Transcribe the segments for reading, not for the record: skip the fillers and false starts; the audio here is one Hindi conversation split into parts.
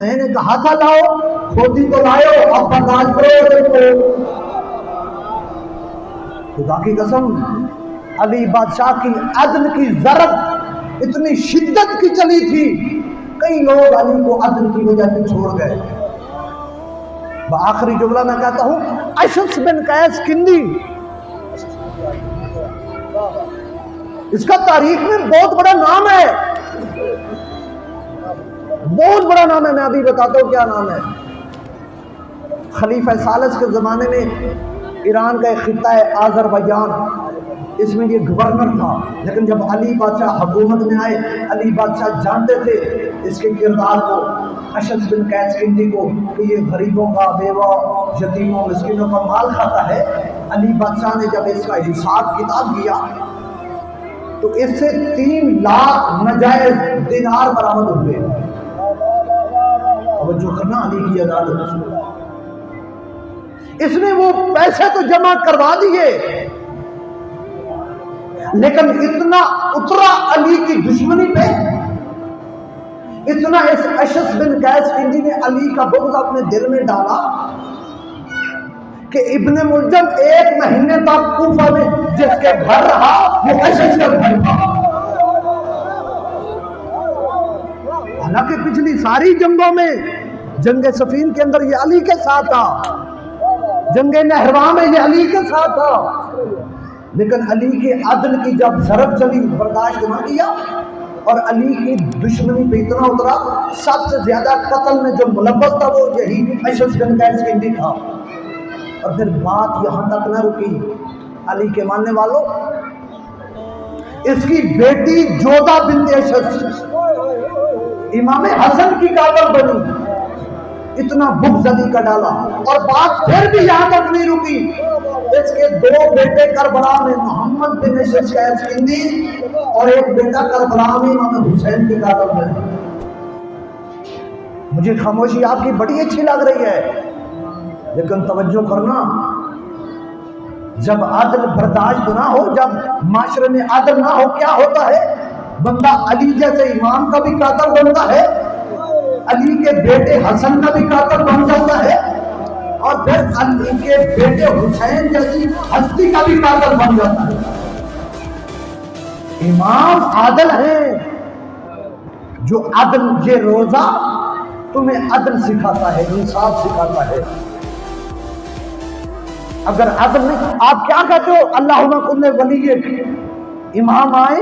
मैंने कहा था लाओ, खोदी तो लाओ, अब बर्दाश्त करो। खुदा की कसम, अली बादशाह की अदल की जरब इतनी शिद्दत की चली थी, कई लोग अली को अदल की वजह से छोड़ गए। आखिरी जुमला मैं कहता हूं, अशस बिन कैस किंदी, इसका तारीख में बहुत बड़ा नाम है, बहुत बड़ा नाम है। मैं अभी बताता हूं क्या नाम है। खलीफा सालिस के जमाने में ईरान का एक खित्ता है आज़रबाईजान, इसमें ये गवर्नर था। लेकिन जब अली बादशाह हुकूमत में आए, अली बादशाह जानते थे इसके किरदार को, अशस बिन कैस किंदी को, कि ये गरीबों का, बेवा, यतीमों, मिस्किनों का माल खाता है। अली बादशाह ने जब इसका हिसाब किताब किया तो इससे 3 लाख नाजायज दिनार बरामद हुए। जो करना अली की अदालत, इसने वो पैसे तो जमा करवा दिए, लेकिन इतना उतरा अली की दुश्मनी पे, इतना इस अशस बिन कैस किंदी ने अली का बुग़्ज़ अपने दिल में डाला कि इब्ने मुल्जम 1 महीने तक कूफा में जिसके घर रहा वो अशस का घर था। हालांकि पिछली सारी जंगों में, जंगे सफीन के अंदर ये अली के साथ था, जंगे नहरवा में ये अली के साथ था, लेकिन अली के अदल की जब जरब चली, बर्दाश्त ना किया और अली की दुश्मनी पे इतना उतरा। सबसे ज्यादा कत्ल में जो मुलव्वस था वो यही अशस बिन कैस किंदी था। और फिर बात यहां तक न रुकी, अली के मानने वालों, इसकी बेटी जोधा बिन अशस इमाम हसन की कातल बनी, इतना बुग़्ज़ अली का डाला। और बात फिर भी यहां तक नहीं रुकी, इसके 2 बेटे करबला में मोहम्मद बिन अशस कैस किंदी और एक बेटा करबला में इमाम हुसैन की कातल बनी। मुझे खामोशी आपकी बड़ी अच्छी लग रही है, लेकिन तवज्जो करना, जब अदल बर्दाश्त ना हो, जब माशरे में अदल ना हो, क्या होता है? बंदा अली जैसे इमाम का भी कातल बनता है, अली के बेटे हसन का भी कातल बन जाता है, और फिर अली के बेटे हुसैन जैसी हस्ती का भी कातल बन जाता है। इमाम आदल है, जो अदल, ये रोजा तुम्हें अदल सिखाता है, इंसाफ सिखाता है। अगर अदल नहीं, आप क्या कहते हो? अल्लाहुम्मा कुल्ले वली, इमाम आए,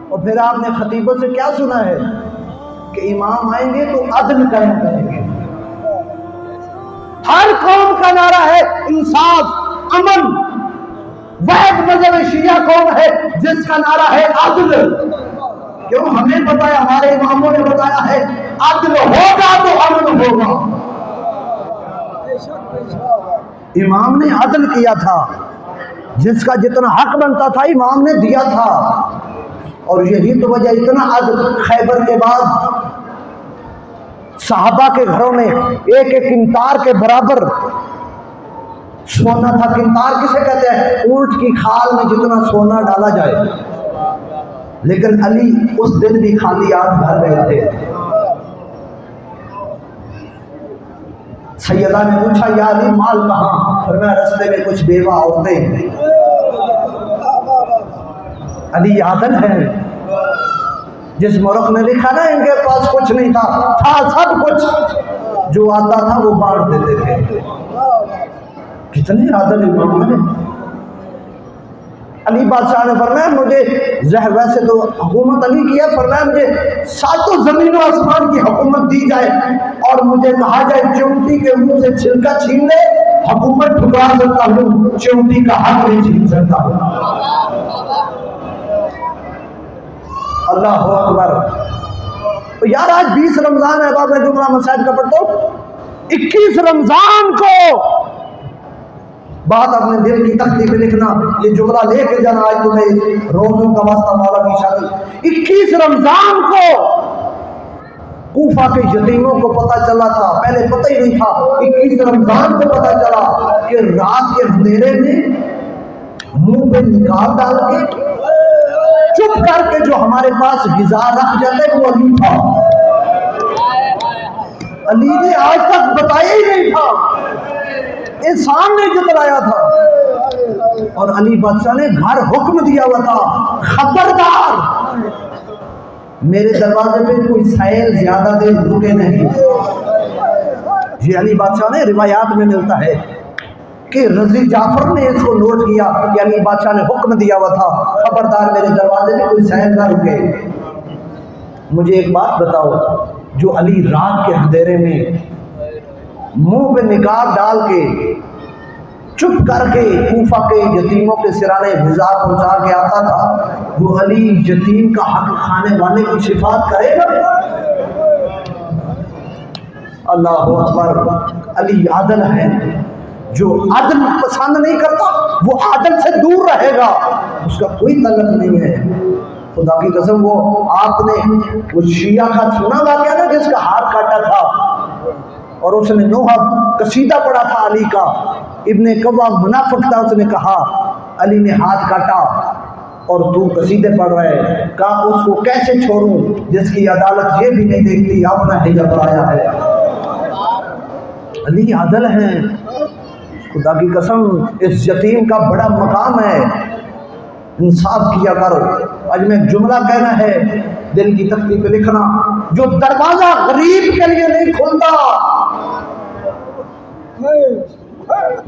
और फिर आपने खतीबों से क्या सुना है कि इमाम आएंगे तो अदल कायम करेंगे। हर कौम का नारा है इंसाफ, अमन। वह मजहब शिया कौम है जिसका नारा है अदल। क्यों? हमें पता है, हमारे इमामों ने बताया है, अदल होगा तो अमन होगा। इमाम ने अदल किया था, जिसका जितना हक बनता था इमाम ने दिया था। और यही तो वजह, इतना अदल, खैबर के बाद साहबा के घरों में एक एक किंतार के बराबर सोना था। किंतार किसे कहते हैं? ऊंट की खाल में जितना सोना डाला जाए। लेकिन अली उस दिन भी खाली हाथ घर गए थे। सैयदा ने पूछा, या अली माल कहां? फरमाया रास्ते में कुछ बेवा औरतें। अली आदल है, जिस मुल्क ने लिखा ना इनके पास कुछ नहीं था, था सब कुछ, जो आता था वो बांट देते थे। कितने आदल इमाम है। अली बादशाह ने फरमाया, मुझे वैसे तो हुकूमत अली की है, फरमाया मुझे 7 जमीनों आसमान की हुकूमत दी जाए और मुझे कहा जाए चिमटी के मुंह से छिलका छीन ले, हुकूमत ठुकरा सकता हूँ, चिमटी का हक नहीं छीन सकता हूँ। अल्लाह अकबर। तो यार आज 20 रमजान है, बाबा जुमला मसाइल का पढ़ता हूं। 21 रमजान को बात अपने दिल की तख्ती पे लिखना, ये जुमला लेके जाना, आज तुम्हें रोजों का वास्ता मौला की शादी। 21 रमजान को कूफा के यतीमों को पता चला था, पहले पता ही नहीं था, 21 रमजान को पता चला कि रात के अंधेरे में मुंह पे निकाल डाल के चुप करके जो हमारे पास गिज़ा रख जाते वो अली था। अली ने आज तक बताया ही नहीं था, एहसान ने जतलाया था। और अली बादशाह ने घर हुक्म दिया हुआ था, खबरदार मेरे दरवाजे पे कोई सैल ज्यादा देर रुके नहीं। ये अली बादशाह ने रिवायात में मिलता है कि रजी जाफर ने इसको नोट किया कि अली बादशाह ने हुक्म दिया हुआ था, खबरदार मेरे दरवाजे पे कोई सैल ना रुके। मुझे एक बात बताओ, जो अली रात के अंधेरे में मुंह पे निकाब डाल के चुप करके कूफा के यतीमों के सिराने ग़िज़ा पहुंचा के आता था, वो अली यतीम का हक खाने वाले की शिफात करेगा? अल्लाह अकबर। अली आदल है, जो आदल पसंद नहीं करता वो आदल से दूर रहेगा, उसका कोई तल्लुक नहीं है। खुदा की कसम, वो आपने वो शिया का सुना वाक़या ना जिसका हाथ काटा था और उसने नोहा कसीदा पढ़ा था अली का, इब्ने कव्वा मुनाफिक था, उसने कहा अली ने हाथ काटा और तू कसीदे पढ़ रहा है, कहा उसको कैसे छोड़ूं जिसकी अदालत ये भी नहीं देखती अपना हिजाब बढ़ाया है। अली आदल है, खुदा की कसम इस यतीम का बड़ा मकाम है, इंसाफ किया करो। आज में जुमला कहना है, दिल की तख्ती पे लिखना, जो दरवाजा गरीब के लिए नहीं खुलता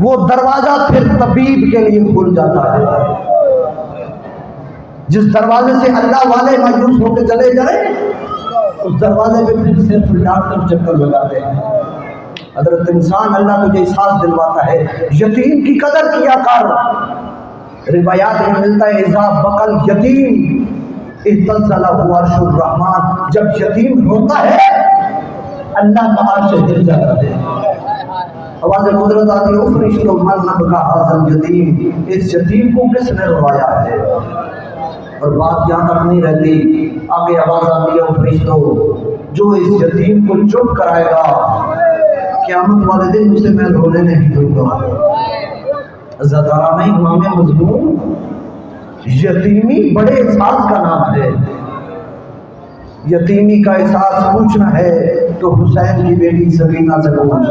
वो दरवाजा फिर तबीब के लिए खुल जाता है। जिस दरवाजे से अल्लाह वाले मायूस होकर चले जाए, उस दरवाजे पे फिर सिर्फ डॉक्टर चक्कर लगाते हैं। हज़रत इंसान अल्लाह तुझे एहसास दिलवाता है, यतीम की कदर किया कर। रिवायात में मिलता है, इज़ा बकल यतीम इत्तज़लहु अर्शुर रहमान, जब यतीम रोता है अल्लाह का अर्श हिल जाता है। आवाज़ कुदरत आती है, फरिश्तों मन नबका हाज़ल यतीम, इस यतीम को किसने रुलाया है? और बात यहाँ तक नहीं रहती, आगे आवाज़ आती है, फरिश्तों जो इस यतीम को चुप कराएगा क़यामत वाले दिन उसे मैं रोने नहीं दूंगा। ज़दारा नहीं इमाम मज़मून, यतीमी बड़े एहसास का नाम है। यतीमी का एहसास पूछना है तो हुसैन की बेटी सकीना से पूछ।